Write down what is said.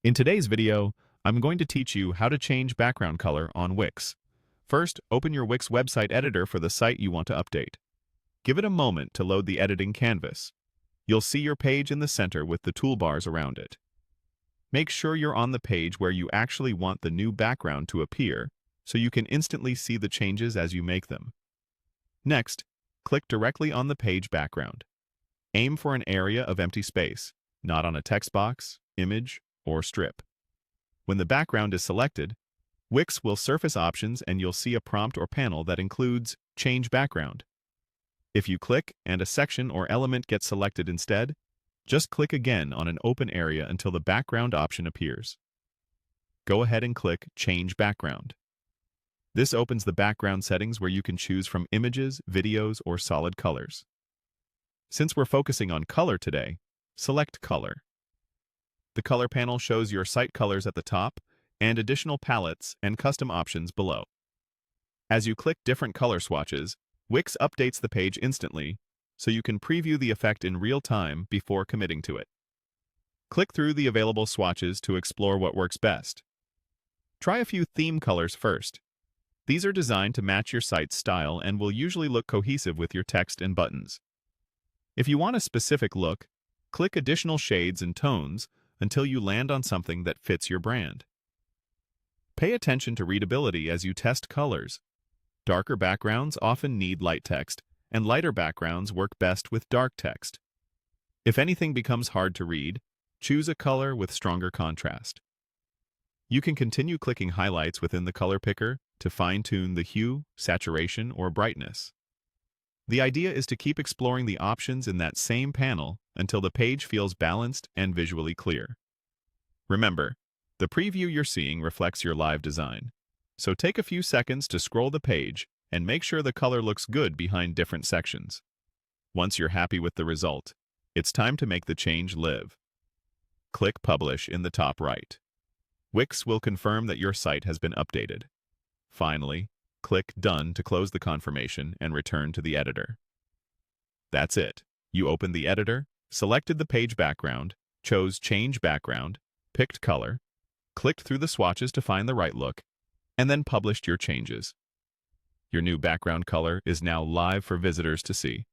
In today's video, I'm going to teach you how to change background color on Wix. First, open your Wix website editor for the site you want to update. Give it a moment to load the editing canvas. You'll see your page in the center with the toolbars around it. Make sure you're on the page where you actually want the new background to appear, so you can instantly see the changes as you make them. Next, click directly on the page background. Aim for an area of empty space, not on a text box, image, or strip. When the background is selected, Wix will surface options and you'll see a prompt or panel that includes Change Background. If you click and a section or element gets selected instead, just click again on an open area until the background option appears. Go ahead and click Change Background. This opens the background settings where you can choose from images, videos, or solid colors. Since we're focusing on color today, select Color. The color panel shows your site colors at the top and additional palettes and custom options below. As you click different color swatches, Wix updates the page instantly, so you can preview the effect in real time before committing to it. Click through the available swatches to explore what works best. Try a few theme colors first. These are designed to match your site's style and will usually look cohesive with your text and buttons. If you want a specific look, click additional shades and tones until you land on something that fits your brand. Pay attention to readability as you test colors. Darker backgrounds often need light text, and lighter backgrounds work best with dark text. If anything becomes hard to read, choose a color with stronger contrast. You can continue clicking highlights within the color picker to fine-tune the hue, saturation, or brightness. The idea is to keep exploring the options in that same panel until the page feels balanced and visually clear. Remember, the preview you're seeing reflects your live design, so take a few seconds to scroll the page and make sure the color looks good behind different sections. Once you're happy with the result, it's time to make the change live. Click Publish in the top right. Wix will confirm that your site has been updated. Finally, click Done to close the confirmation and return to the editor. That's it. You opened the editor, selected the page background, chose Change Background, picked color, clicked through the swatches to find the right look, and then published your changes. Your new background color is now live for visitors to see.